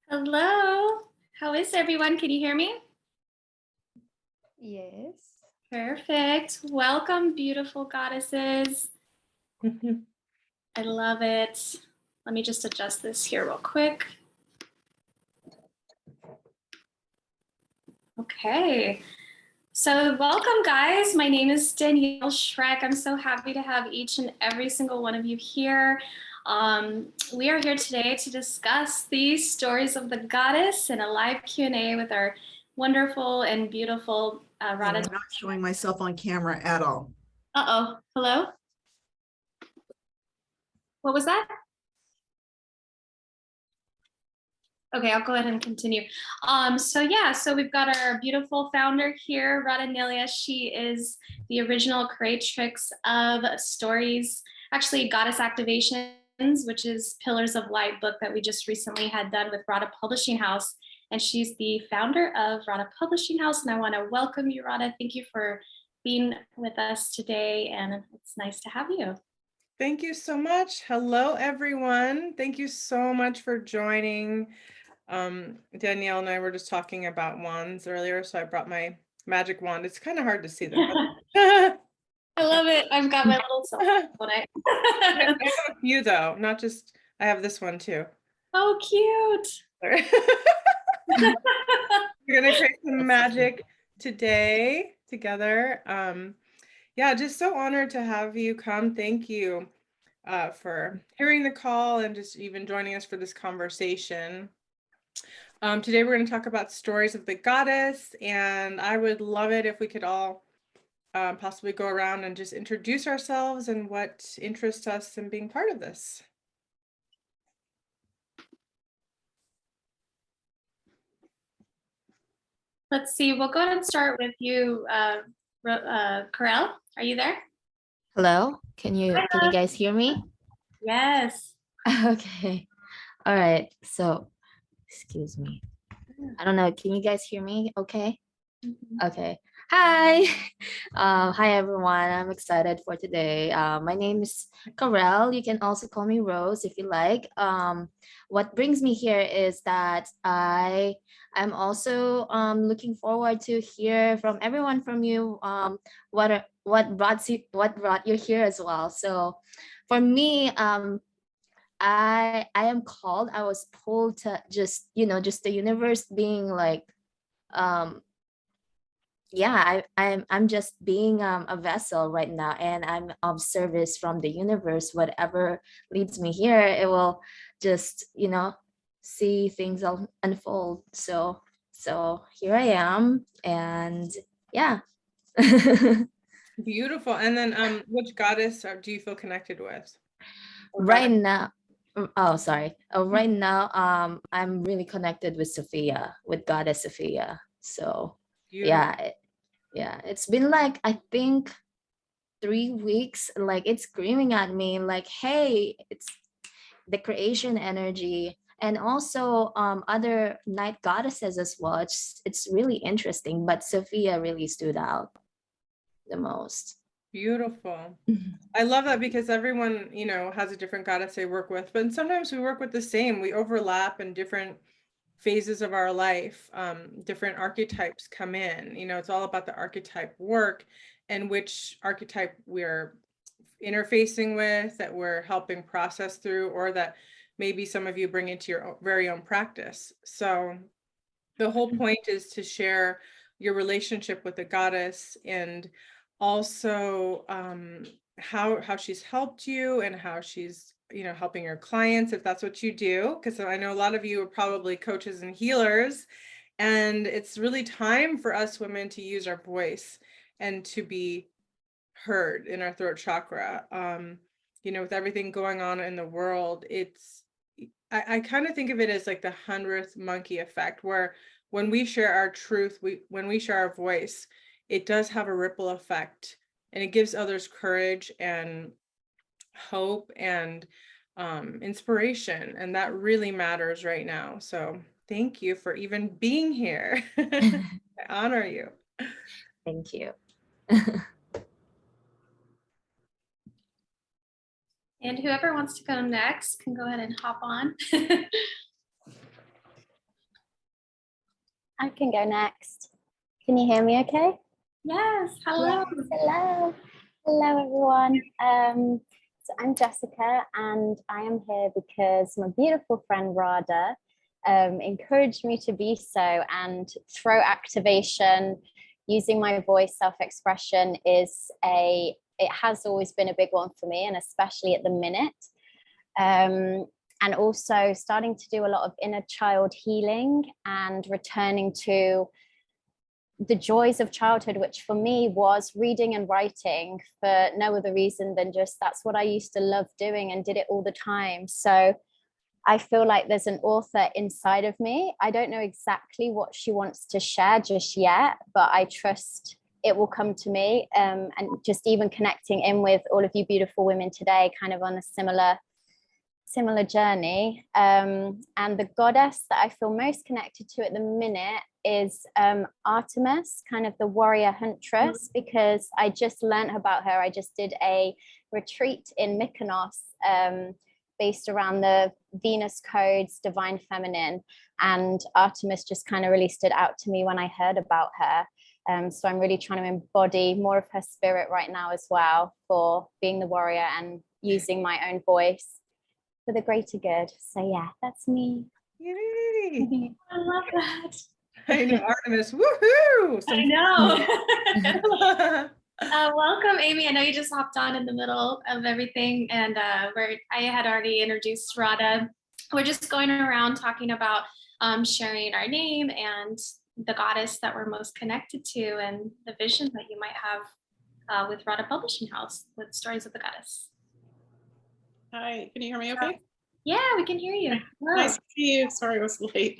Hello. How is everyone? Can you hear me? Yes. Perfect. Welcome, beautiful goddesses. I love it. Let me just adjust this here real quick. Okay. So welcome, guys. My name is Danielle Schreck. I'm so happy to have each and every single one of you here. We are here today to discuss the stories of the goddess in a live Q&A with our wonderful and beautiful Radha. I'm not showing myself on camera at all. Uh-oh. Hello? What was that? Okay, I'll go ahead and continue. So we've got our beautiful founder here, Radha. She is the original creatrix of stories, actually Goddess Activations, which is Pillars of Light book that we just recently had done with Radha Publishing House. And she's the founder of Radha Publishing House. And I want to welcome you, Radha. Thank you for being with us today. And it's nice to have you. Thank you so much. Hello, everyone. Thank you so much for joining. Danielle and I were just talking about wands earlier, so I brought my magic wand. It's kind of hard to see them. I love it. I've got my little cell phone. I have a few though, not just, I have this one too. Oh, cute. We're gonna create some magic today together. Yeah, just so honored to have you come. Thank you for hearing the call and just even joining us for this conversation. Today we're going to talk about stories of the goddess, and I would love it if we could all possibly go around and just introduce ourselves and what interests us in being part of this. Let's see, we'll go ahead and start with you, Corel. Are you there? Hello. Can you guys hear me? Yes. Okay. All right. So, excuse me. I don't know. Can you guys hear me? Okay. Okay. Hi. Hi everyone. I'm excited for today. My name is Karel. You can also call me Rose if you like. What brings me here is that I'm also looking forward to hear from everyone from you what brought you here as well. So for me, I am called, I was pulled to just the universe being like yeah, I'm just being a vessel right now, and I'm of service from the universe. Whatever leads me here, it will just see things unfold. So here I am, and yeah. Beautiful. And then which goddess do you feel connected with? Right now, oh sorry. Right now, I'm really connected with Sophia, with Goddess Sophia. So Beautiful. yeah, it's been like, I think 3 weeks, like it's screaming at me like, hey, it's the creation energy, and also other night goddesses as well. It's really interesting, but Sophia really stood out the most. Beautiful. I love that because everyone, has a different goddess they work with, but sometimes we work with the same. We overlap in different phases of our life. Different archetypes come in. It's all about the archetype work and which archetype we're interfacing with, that we're helping process through, or that maybe some of you bring into your very own practice. So the whole point is to share your relationship with the goddess, and also how she's helped you, and how she's helping your clients, if that's what you do, because I know a lot of you are probably coaches and healers, and it's really time for us women to use our voice and to be heard in our throat chakra. With everything going on in the world, I kind of think of it as like the 100th monkey effect, where when we share our truth, when we share our voice, it does have a ripple effect, and it gives others courage and hope and inspiration, and that really matters right now. So thank you for even being here. I honor you. Thank you. And whoever wants to go next can go ahead and hop on. I can go next. Can you hear me okay? Yes, hello. Yes, hello. Hello, everyone. So I'm Jessica, and I am here because my beautiful friend Rada encouraged me to be so, and throat activation, using my voice, self-expression it has always been a big one for me, and especially at the minute. And also starting to do a lot of inner child healing and returning to the joys of childhood, which for me was reading and writing for no other reason than just that's what I used to love doing and did it all the time. So I feel like there's an author inside of me. I don't know exactly what she wants to share just yet, but I trust it will come to me. And just even connecting in with all of you beautiful women today, kind of on a similar journey. And the goddess that I feel most connected to at the minute is Artemis, kind of the warrior huntress, because I just learned about her. I just did a retreat in Mykonos based around the Venus codes, divine feminine, and Artemis just kind of really stood out to me when I heard about her. So I'm really trying to embody more of her spirit right now as well, for being the warrior and using my own voice for the greater good. So yeah, that's me. Yay! I love that. I know, Artemis, woohoo! I know. Welcome, Amy. I know you just hopped on in the middle of everything, and I had already introduced Rada. We're just going around talking about sharing our name and the goddess that we're most connected to, and the vision that you might have with Rada Publishing House with Stories of the Goddess. Hi, can you hear me okay? Yeah, we can hear you. Hello. Nice to see you. Sorry I was late.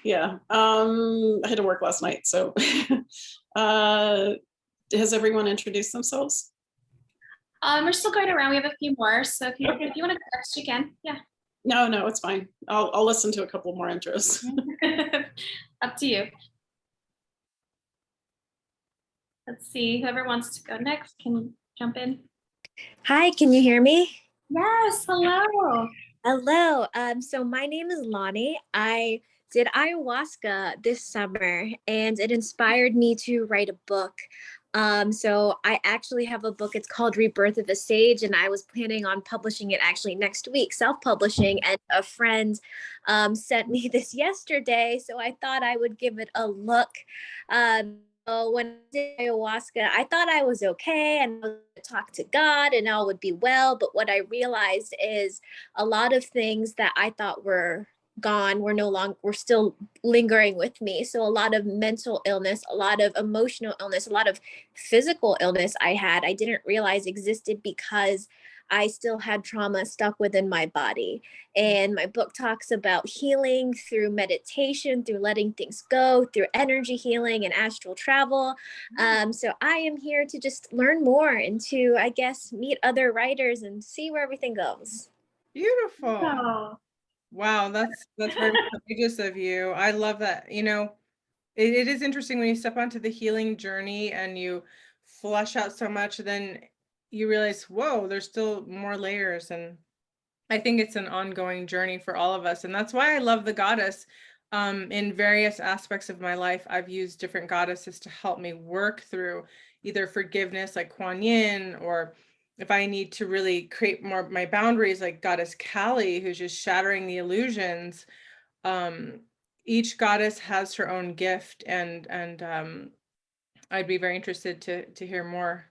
Yeah, I had to work last night, so has everyone introduced themselves? We're still going around. We have a few more, so if you want to go next, you can. Yeah. No, it's fine. I'll listen to a couple more intros. Up to you. Let's see. Whoever wants to go next can jump in. Hi, can you hear me? Yes. Hello. Hello. So my name is Lonnie. I did ayahuasca this summer, and it inspired me to write a book. So I actually have a book. It's called Rebirth of a Sage, and I was planning on publishing it actually next week, self-publishing. And a friend sent me this yesterday, so I thought I would give it a look. So when I did ayahuasca, I thought I was okay and I was going to talk to God and all would be well. But what I realized is a lot of things that I thought were gone were still lingering with me. So a lot of mental illness, a lot of emotional illness, a lot of physical illness I didn't realize existed because I still had trauma stuck within my body. And my book talks about healing through meditation, through letting things go, through energy healing and astral travel. So I am here to just learn more and to, I guess, meet other writers and see where everything goes. Beautiful. Oh. Wow, that's very courageous of you. I love that. You know, it is interesting when you step onto the healing journey and you flush out so much, then you realize, whoa, there's still more layers. And I think it's an ongoing journey for all of us. And that's why I love the goddess. In various aspects of my life, I've used different goddesses to help me work through either forgiveness, like Kuan Yin, or if I need to really create more of my boundaries, like Goddess Kali, who's just shattering the illusions. Each goddess has her own gift, and I'd be very interested to hear more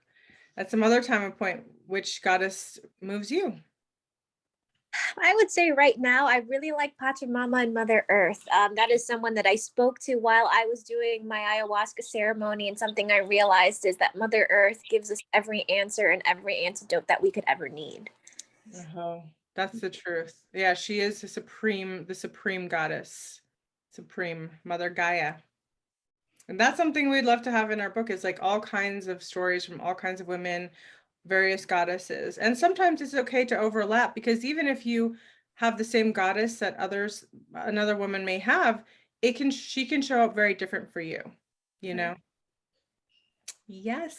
at some other time and point. Which goddess moves you? I would say right now, I really like Pachamama and Mother Earth. That is someone that I spoke to while I was doing my ayahuasca ceremony. And something I realized is that Mother Earth gives us every answer and every antidote that we could ever need. Oh, that's the truth. Yeah, she is the supreme goddess, supreme Mother Gaia. And that's something we'd love to have in our book, is like all kinds of stories from all kinds of women, various goddesses. And sometimes it's okay to overlap, because even if you have the same goddess that another woman may have, she can show up very different for you, you know? Yes.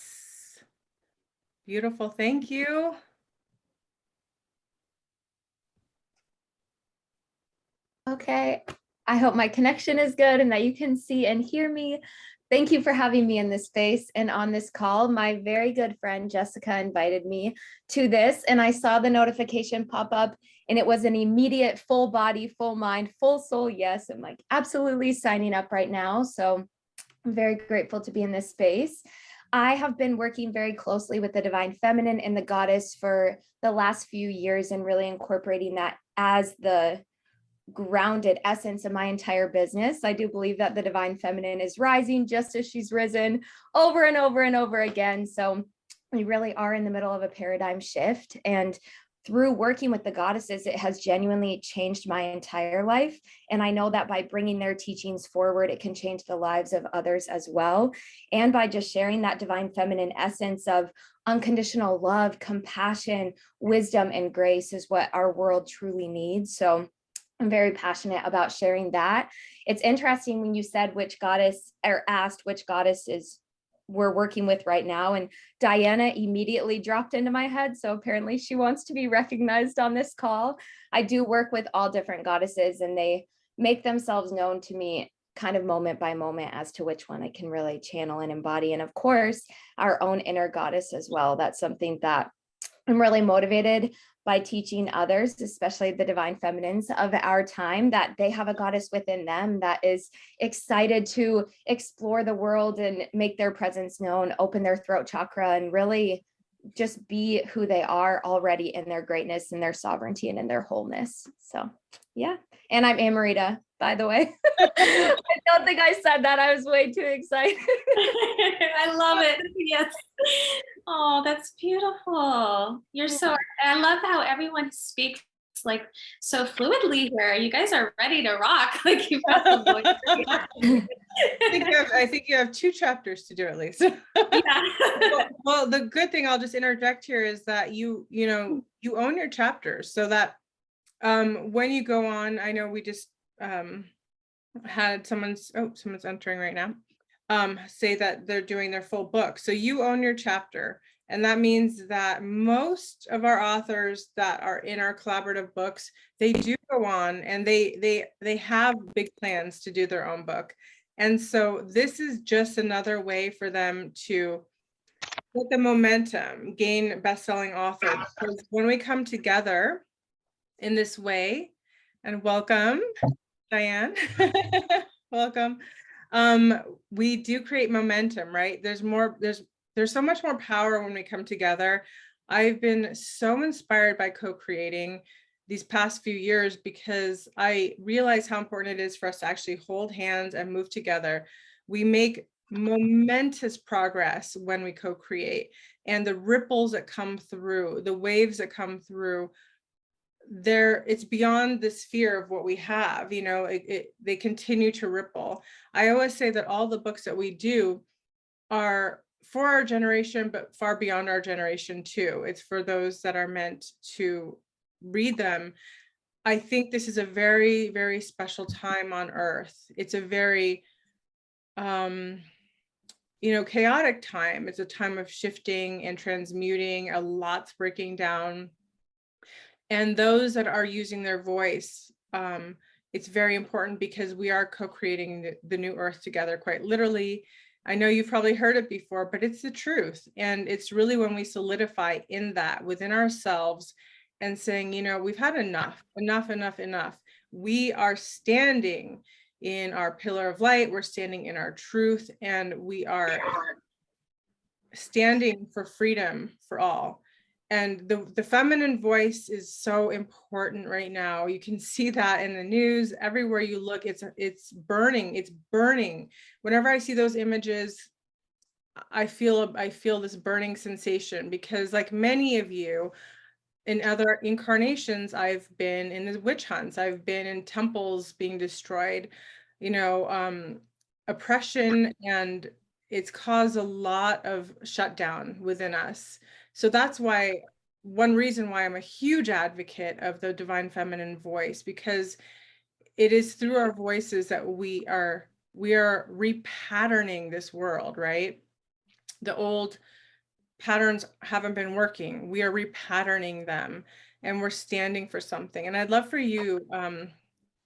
Beautiful. Thank you. Okay. I hope my connection is good and that you can see and hear me. Thank you for having me in this space and on this call. My very good friend Jessica invited me to this, and I saw the notification pop up, and it was an immediate full body, full mind, full soul yes. I'm like absolutely signing up right now. So I'm very grateful to be in this space. I have been working very closely with the divine feminine and the goddess for the last few years and really incorporating that as the grounded essence of my entire business. I do believe that the divine feminine is rising just as she's risen over and over and over again. So we really are in the middle of a paradigm shift. And through working with the goddesses, it has genuinely changed my entire life. And I know that by bringing their teachings forward, it can change the lives of others as well. And by just sharing that divine feminine essence of unconditional love, compassion, wisdom, and grace is what our world truly needs. So I'm very passionate about sharing that. It's interesting when you said which goddess, or asked which goddesses we're working with right now, and Diana immediately dropped into my head. So apparently she wants to be recognized on this call. I do work with all different goddesses, and they make themselves known to me kind of moment by moment as to which one I can really channel and embody. And of course, our own inner goddess as well. That's something that I'm really motivated by teaching others, especially the divine feminines of our time, that they have a goddess within them that is excited to explore the world and make their presence known, open their throat chakra, and really just be who they are already in their greatness and their sovereignty and in their wholeness. So yeah. And I'm Amarita, by the way. I don't think I said that. I was way too excited. I love it. Yes. Oh, that's beautiful. You're so, I love how everyone speaks like so fluidly here. You guys are ready to rock. Like you've got the voice. I think you have 2 chapters to do at least. Yeah. Well, the good thing I'll just interject here is that you own your chapters, so that when you go on, I know we just had someone's entering right now, say that they're doing their full book. So you own your chapter. And that means that most of our authors that are in our collaborative books, they do go on and they have big plans to do their own book. And so this is just another way for them to get the momentum, gain best-selling author. Because when we come together in this way, and welcome, Diane, welcome. We do create momentum, right? There's so much more power when we come together. I've been so inspired by co-creating these past few years because I realize how important it is for us to actually hold hands and move together. We make momentous progress when we co-create, and the ripples that come through, the waves that come through, it's beyond the sphere of what we have. They continue to ripple. I always say that all the books that we do are for our generation, but far beyond our generation too. It's for those that are meant to read them. I think this is a very, very special time on earth. It's a very chaotic time. It's a time of shifting and transmuting. A lot's breaking down. And those that are using their voice, it's very important because we are co-creating the new earth together, quite literally. I know you've probably heard it before, but it's the truth. And it's really when we solidify in that within ourselves and saying, we've had enough. We are standing in our pillar of light. We're standing in our truth, and we are standing for freedom for all. And the feminine voice is so important right now. You can see that in the news, everywhere you look, it's burning. Whenever I see those images, I feel this burning sensation, because like many of you in other incarnations, I've been in the witch hunts, I've been in temples being destroyed, oppression, and it's caused a lot of shutdown within us. So that's one reason why I'm a huge advocate of the divine feminine voice, because it is through our voices that we are repatterning this world, right? The old patterns haven't been working. We are repatterning them, and we're standing for something. And I'd love for you,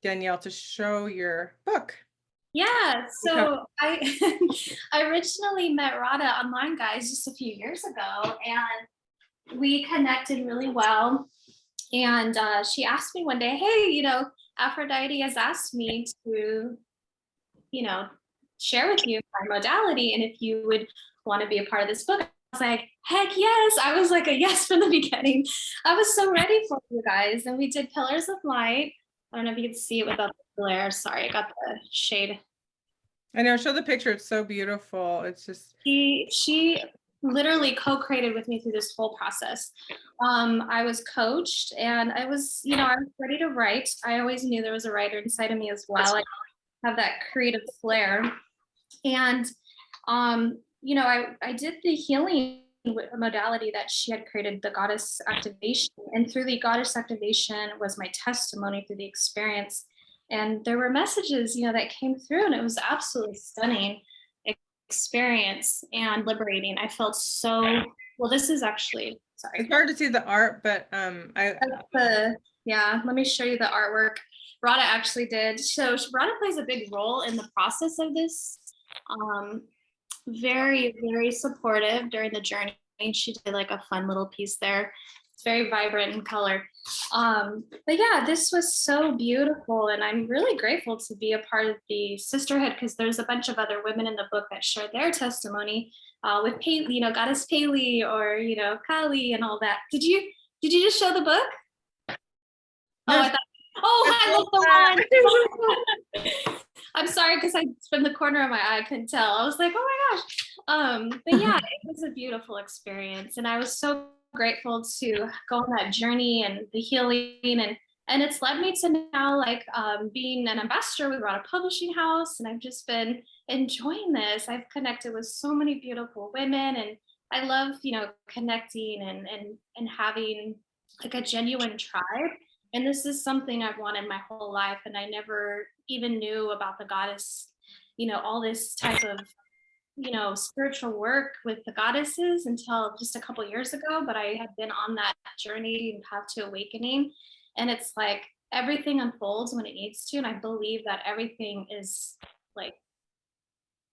Danielle to show your book. Yeah, so I I originally met Radha online, guys, just a few years ago, and we connected really well. And she asked me one day, hey, Aphrodite has asked me to, you know, share with you my modality, and if you would want to be a part of this book. I was like, heck yes. I was like a yes from the beginning. I was so ready for you guys. And we did Pillars of Light. I don't know if you can see it without the glare. Sorry, I got the shade. I know, show the picture. It's so beautiful. It's just. She literally co-created with me through this whole process. I was coached and I was ready to write. I always knew there was a writer inside of me as well. I have that creative flair. And I did the healing modality that she had created, the goddess activation. And through the goddess activation was my testimony through the experience. And there were messages, that came through, and it was absolutely stunning experience and liberating. I felt so, well, this is actually, sorry. It's hard to see the art, but let me show you the artwork Radha actually did. So Radha plays a big role in the process of this. Very, very supportive during the journey. She did like a fun little piece there. It's very vibrant in color. But yeah, this was so beautiful, and I'm really grateful to be a part of the sisterhood, because there's a bunch of other women in the book that share their testimony with Paley, Goddess Paley, or Kali and all that. Did you just show the book? I love the one. I'm sorry, because from the corner of my eye, I couldn't tell. I was like, oh my gosh. But yeah, it was a beautiful experience, and I was so grateful to go on that journey and the healing, and it's led me to now being an ambassador with Radha Publishing House, and I've just been enjoying this. I've connected with so many beautiful women, and I love connecting and having like a genuine tribe. And this is something I've wanted my whole life, and I never even knew about the goddess, all this type of spiritual work with the goddesses until just a couple years ago. But I had been on that journey and path to awakening, and it's like everything unfolds when it needs to. And I believe that everything is like,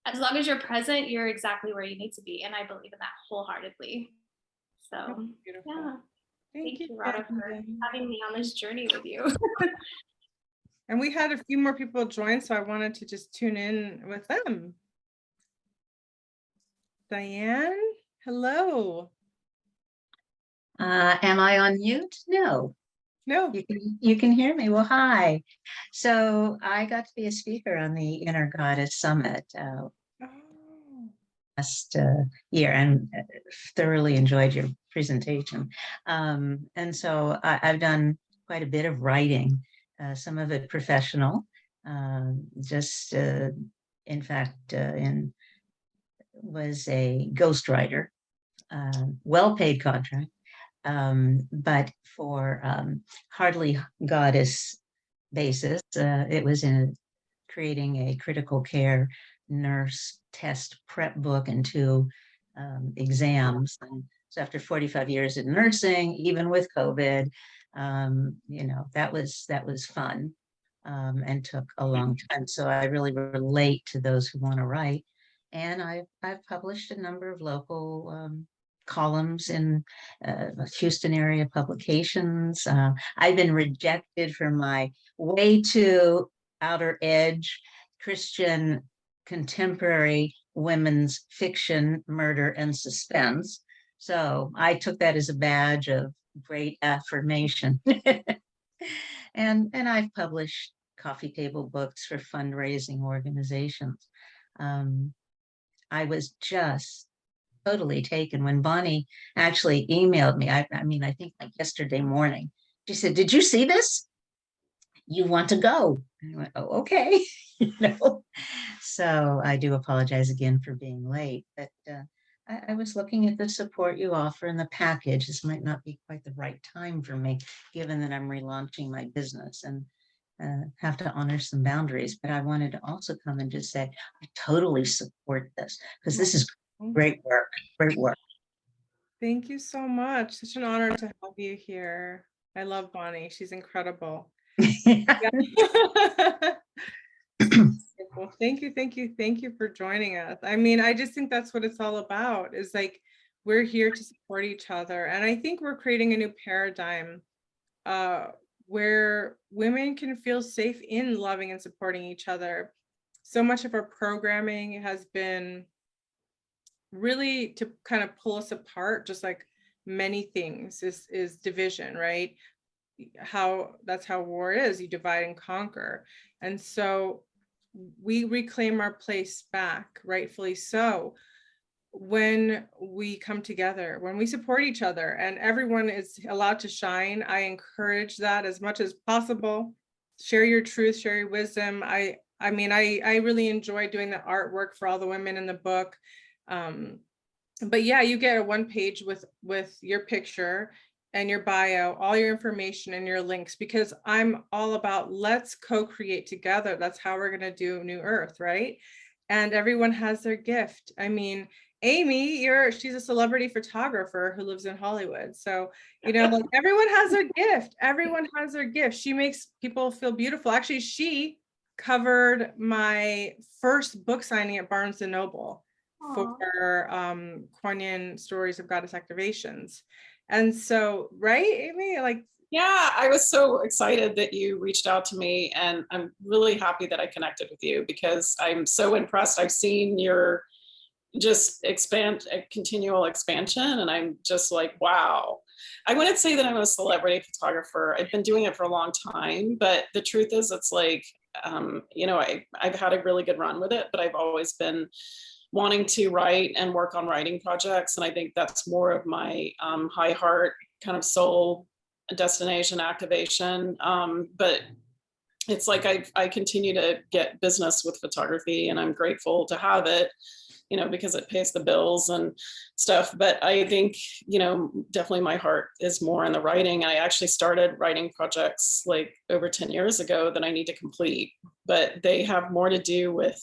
as long as you're present, you're exactly where you need to be. And I believe in that wholeheartedly. So yeah, thank you, Radha, for having me on this journey with you. And we had a few more people join, so I wanted to just tune in with them. Diane, hello. Am I on mute? No. No. You can hear me. Well, hi. So I got to be a speaker on the Inner Goddess Summit last year, and thoroughly enjoyed your presentation. And so I've done quite a bit of writing, some of it professional, in fact, was a ghostwriter, well-paid contract, but for hardly goddess basis. It was in creating a critical care nurse test prep book and 2 exams. And so after 45 years in nursing, even with COVID, that was fun and took a long time. So I really relate to those who want to write. And I've published a number of local columns in Houston area publications. I've been rejected for my way too outer edge Christian contemporary women's fiction, murder, and suspense. So I took that as a badge of great affirmation. And I've published coffee table books for fundraising organizations. I was just totally taken when Bonnie actually emailed me. I think like yesterday morning. She said, "Did you see this? You want to go?" And I went, "Oh, okay." So I do apologize again for being late, but I was looking at the support you offer in the package. This might not be quite the right time for me, given that I'm relaunching my business and have to honor some boundaries. But I wanted to also come and just say, I totally support this, because this is great work, great work. Thank you so much. Such an honor to have you here. I love Bonnie. She's incredible. Well, thank you for joining us. I mean, I just think that's what it's all about, is like, we're here to support each other. And I think we're creating a new paradigm where women can feel safe in loving and supporting each other. So much of our programming has been really to kind of pull us apart, just like many things is division, right? That's how war is, you divide and conquer. And so we reclaim our place back, rightfully so, when we come together, when we support each other, and everyone is allowed to shine. I encourage that as much as possible. Share your truth, share your wisdom. I mean, I really enjoy doing the artwork for all the women in the book. But yeah, you get a one page with your picture and your bio, all your information and your links, because I'm all about let's co-create together. That's how we're going to do New Earth, right? And everyone has their gift. I mean, Amy, she's a celebrity photographer who lives in Hollywood. So, you know, like everyone has their gift. Everyone has their gift. She makes people feel beautiful. Actually, she covered my first book signing at Barnes and Noble for Kuan Yin Stories of Goddess Activations. And so, right, Amy, like, yeah, I was so excited that you reached out to me, and I'm really happy that I connected with you because I'm so impressed. I've seen your just continual expansion, and I'm just like, wow. I wouldn't say that I'm a celebrity photographer. I've been doing it for a long time, but the truth is, it's like, you know, I've had a really good run with it, but I've always been wanting to write and work on writing projects. And I think that's more of my high heart kind of soul destination activation. But it's like I continue to get business with photography, and I'm grateful to have it, you know, because it pays the bills and stuff. But I think, you know, definitely my heart is more in the writing. I actually started writing projects like over 10 years ago that I need to complete, but they have more to do with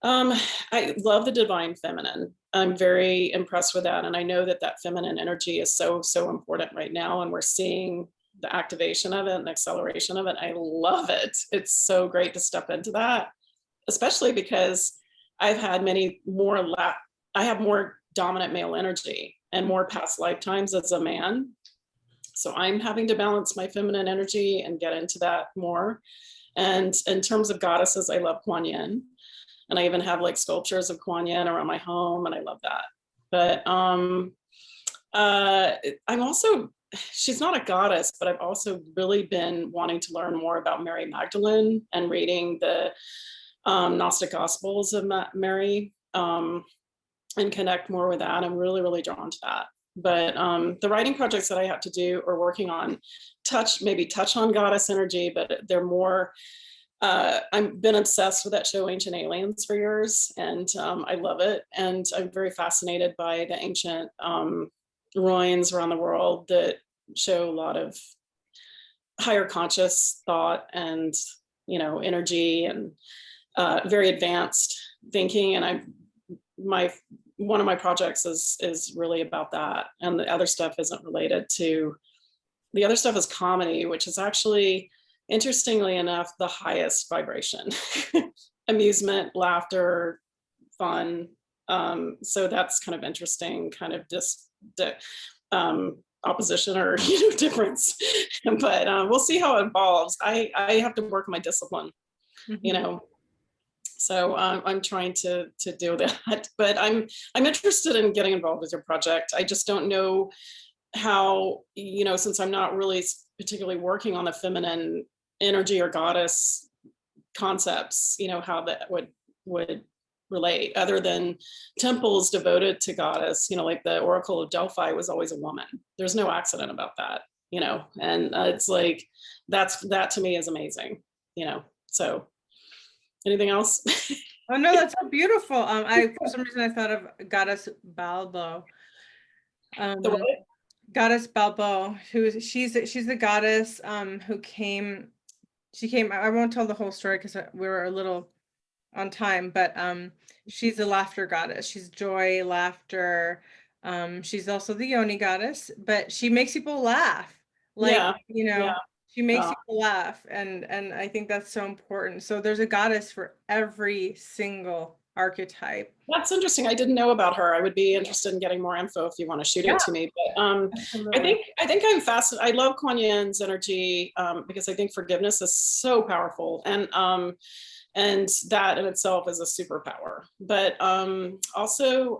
I love the divine feminine. I'm very impressed with that. And I know that that feminine energy is so, so important right now. And we're seeing the activation of it and the acceleration of it. I love it. It's so great to step into that, especially because I've had I have more dominant male energy and more past lifetimes as a man. So I'm having to balance my feminine energy and get into that more. And in terms of goddesses, I love Kuan Yin. And I even have like sculptures of Kuan Yin around my home, and I love that. But I'm also, she's not a goddess, but I've also really been wanting to learn more about Mary Magdalene and reading the Gnostic Gospels of Mary and connect more with that. I'm really, really drawn to that. But the writing projects that I have to do or working on touch on goddess energy, but they're more, I've been obsessed with that show Ancient Aliens for years, and I love it. And I'm very fascinated by the ancient ruins around the world that show a lot of higher conscious thought and, you know, energy and very advanced thinking. And one of my projects is really about that. And the other stuff isn't related to, the other stuff is comedy, which is actually, interestingly enough, the highest vibration. Amusement, laughter, fun. So that's kind of interesting, kind of just opposition or, you know, difference. But we'll see how it evolves. I have to work on my discipline, you know. So I'm trying to do that. But I'm interested in getting involved with your project. I just don't know how, you know, since I'm not really particularly working on the feminine energy or goddess concepts, you know, how that would relate, other than temples devoted to goddess, you know, like the Oracle of Delphi was always a woman. There's no accident about that, you know. And it's like that to me is amazing, you know. So anything else? Oh no, that's so beautiful. For some reason I thought of Goddess Balbo. The what? Goddess Balbo, she's the goddess who came. She came. I won't tell the whole story because we were a little on time, but she's a laughter goddess. She's joy, laughter. She's also the Yoni goddess, but she makes people laugh. Like, Yeah. you know, Yeah. She makes you laugh, and I think that's so important. So there's a goddess for every single archetype. That's interesting. I didn't know about her. I would be interested in getting more info if you want to shoot it to me. But I think I'm fascinated. I love Kuan Yin's energy because I think forgiveness is so powerful, and that in itself is a superpower. But also,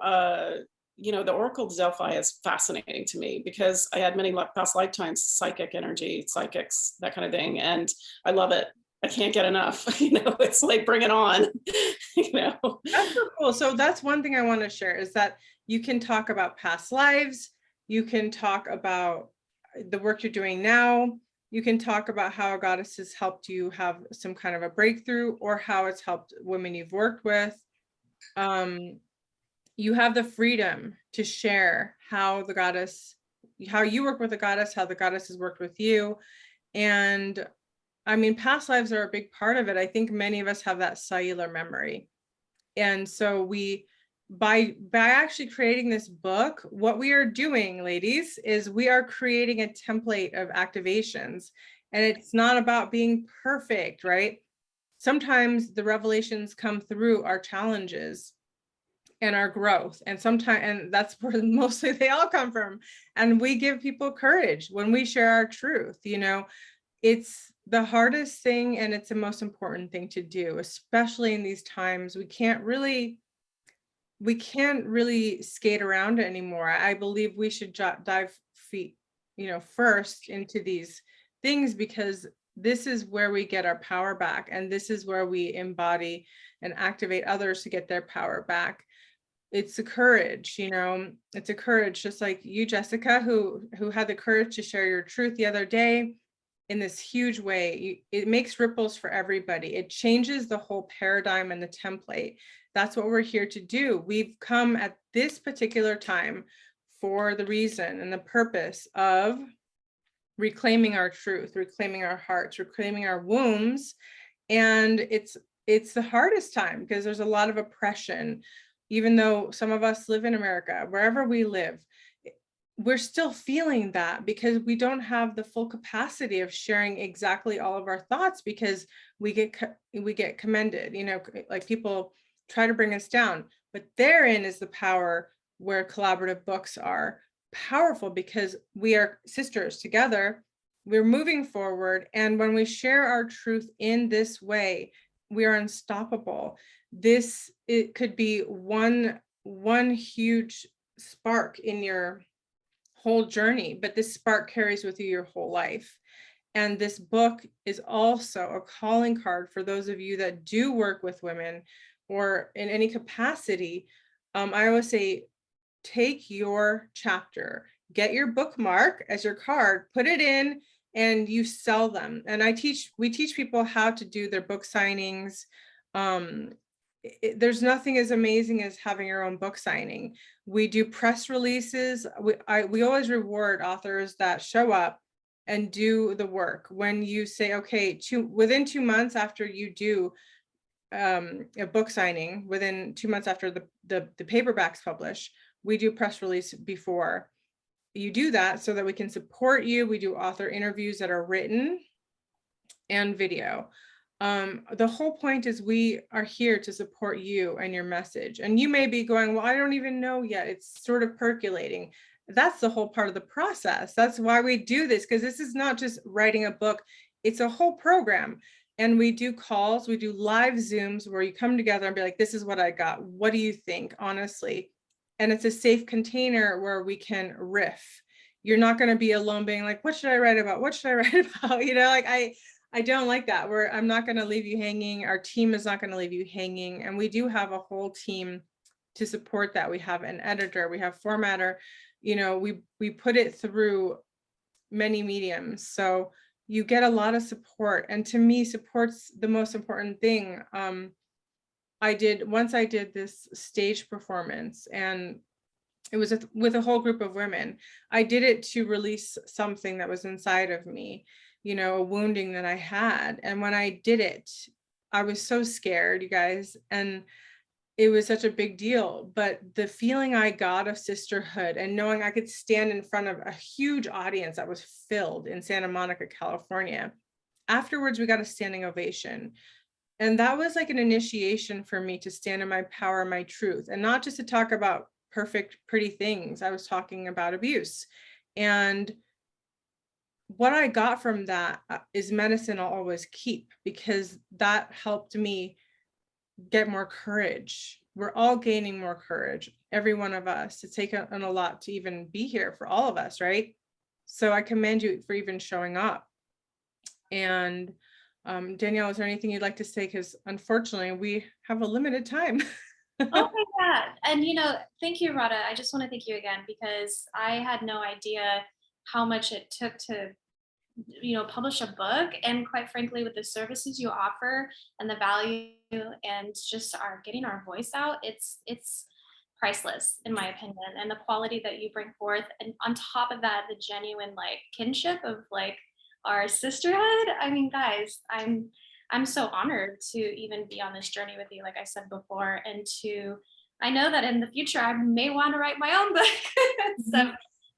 you know, the Oracle of Delphi is fascinating to me because I had many past lifetimes, psychic energy, psychics, that kind of thing, and I love it. I can't get enough. You know, it's like bring it on. You know, that's so cool. So that's one thing I want to share is that you can talk about past lives. You can talk about the work you're doing now. You can talk about how a goddess has helped you have some kind of a breakthrough, or how it's helped women you've worked with. You have the freedom to share how the goddess, how you work with the goddess, how the goddess has worked with you. And I mean, past lives are a big part of it. I think many of us have that cellular memory. And so by actually creating this book, what we are doing, ladies, is we are creating a template of activations. And it's not about being perfect, right? Sometimes the revelations come through our challenges and our growth, and sometimes, and that's where mostly they all come from. And we give people courage when we share our truth. You know, it's the hardest thing, and it's the most important thing to do, especially in these times. We can't really skate around it anymore. I believe we should dive feet, you know, first into these things, because this is where we get our power back, and this is where we embody and activate others to get their power back. It's a courage, you know, it's a courage, just like you, Jessica, who had the courage to share your truth the other day in this huge way. It makes ripples for everybody. It changes the whole paradigm and the template. That's what we're here to do. We've come at this particular time for the reason and the purpose of reclaiming our truth, reclaiming our hearts, reclaiming our wombs. And it's the hardest time because there's a lot of oppression. Even though some of us live in America, wherever we live, we're still feeling that because we don't have the full capacity of sharing exactly all of our thoughts, because we get commended, you know, like people try to bring us down. But therein is the power where collaborative books are powerful, because we are sisters together. We're moving forward. And when we share our truth in this way, we are unstoppable. It could be one huge spark in your whole journey, but this spark carries with you your whole life. And this book is also a calling card for those of you that do work with women or in any capacity. I always say, take your chapter, get your bookmark as your card, put it in, and you sell them. And we teach people how to do their book signings. There's nothing as amazing as having your own book signing. We do press releases. We always reward authors that show up and do the work. When you say, okay, within 2 months after you do a book signing, within 2 months after the paperbacks publish, we do press release before you do that, so that we can support you. We do author interviews that are written and video. The whole point is we are here to support you and your message. And you may be going, well, I don't even know yet. It's sort of percolating. That's the whole part of the process. That's why we do this, because this is not just writing a book. It's a whole program. And we do calls, we do live Zooms where you come together and be like, this is what I got. What do you think, honestly? And it's a safe container where we can riff. You're not going to be alone being like, what should I write about? What should I write about? You know, like I don't like that. I'm not going to leave you hanging. Our team is not going to leave you hanging. And we do have a whole team to support that. We have an editor, we have formatter, you know, we put it through many mediums. So you get a lot of support. And to me, support's the most important thing. Once I did this stage performance, and it was with a whole group of women. I did it to release something that was inside of me, you know, a wounding that I had. And when I did it, I was so scared, you guys. And it was such a big deal. But the feeling I got of sisterhood and knowing I could stand in front of a huge audience that was filled in Santa Monica, California. Afterwards, we got a standing ovation. And that was like an initiation for me to stand in my power, my truth, and not just to talk about perfect, pretty things. I was talking about abuse. And what I got from that is medicine I'll always keep, because that helped me get more courage. We're all gaining more courage, every one of us. It's taken a lot to even be here for all of us, right? So I commend you for even showing up. And Danielle, is there anything you'd like to say? Because unfortunately, we have a limited time. Oh my God. And thank you, Rada. I just want to thank you again, because I had no idea how much it took to publish a book, and quite frankly, with the services you offer and the value and just getting our voice out, it's priceless in my opinion. And the quality that you bring forth, and on top of that, the genuine like kinship of like our sisterhood. I mean, guys, I'm so honored to even be on this journey with you, like I said before, and I know that in the future I may want to write my own book. So,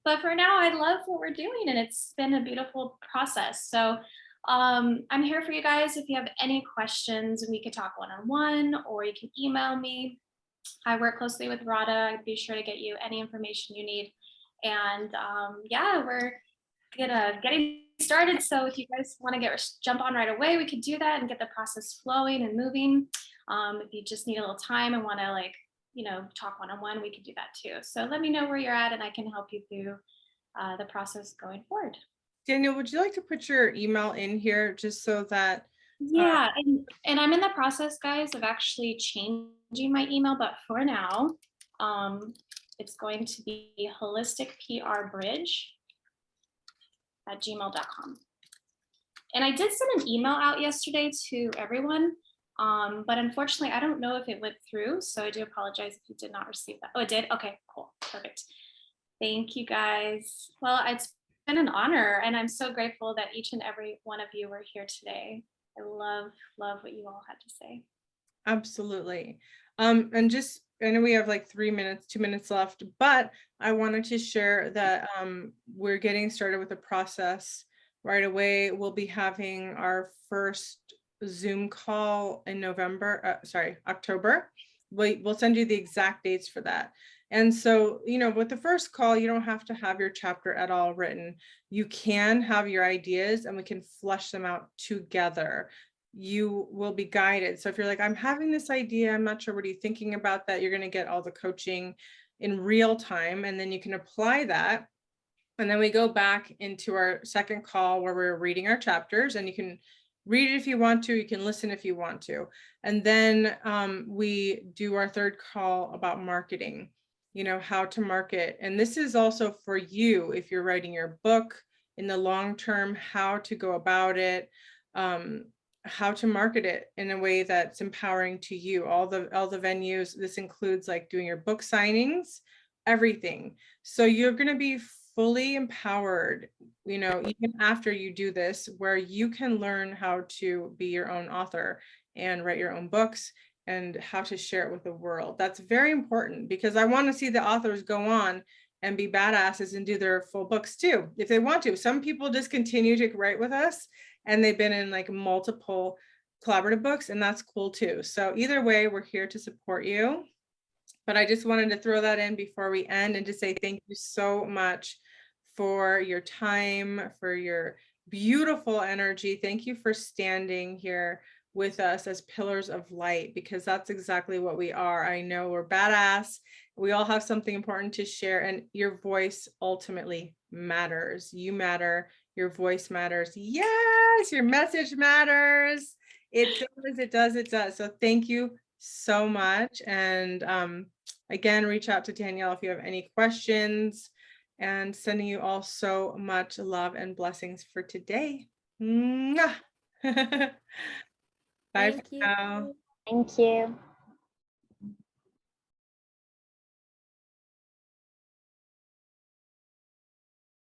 but for now, I love what we're doing, and it's been a beautiful process. So I'm here for you guys. If you have any questions, we could talk one-on-one, or you can email me. I work closely with Rada. I'd be sure to get you any information you need. And yeah, we're getting started. So if you guys want to jump on right away, we could do that and get the process flowing and moving. If you just need a little time and want to talk one-on-one, we could do that too. So let me know where you're at, and I can help you through the process going forward. Daniel, would you like to put your email in here just so that? Yeah, and I'm in the process, guys, of actually changing my email, but for now, it's going to be holisticprbridge@gmail.com. And I did send an email out yesterday to everyone, but unfortunately, I don't know if it went through. So I do apologize if you did not receive that. Oh, it did? Okay, cool, perfect. Thank you, guys. Well, it's been an honor, and I'm so grateful that each and every one of you were here today. I love what you all had to say. Absolutely. And just, I know we have like 2 minutes left, but I wanted to share that we're getting started with the process right away. We'll be having our first Zoom call in October. We'll send you the exact dates for that. And so, with the first call, you don't have to have your chapter at all written. You can have your ideas, and we can flesh them out together. You will be guided. So if you're like, I'm having this idea, I'm not sure, what are you thinking about that? You're going to get all the coaching in real time, and then you can apply that. And then we go back into our second call where we're reading our chapters, and you can read it if you want to, you can listen if you want to. And then we do our third call about marketing, how to market. And this is also for you, if you're writing your book in the long term, how to go about it, how to market it in a way that's empowering to you. All the venues, this includes like doing your book signings, everything. So you're going to be fully empowered, even after you do this, where you can learn how to be your own author and write your own books, and how to share it with the world. That's very important, because I want to see the authors go on and be badasses and do their full books too, if they want to. Some people just continue to write with us, and they've been in like multiple collaborative books, and that's cool too. So either way, we're here to support you. But I just wanted to throw that in before we end, and to say thank you so much for your time, for your beautiful energy. Thank you for standing here with us as pillars of light, because that's exactly what we are. I know we're badass. We all have something important to share, and your voice ultimately matters. You matter. Your voice matters. Yes, your message matters. It does. So thank you so much. And again, reach out to Danielle if you have any questions, and sending you all so much love and blessings for today. Bye for now. Thank you.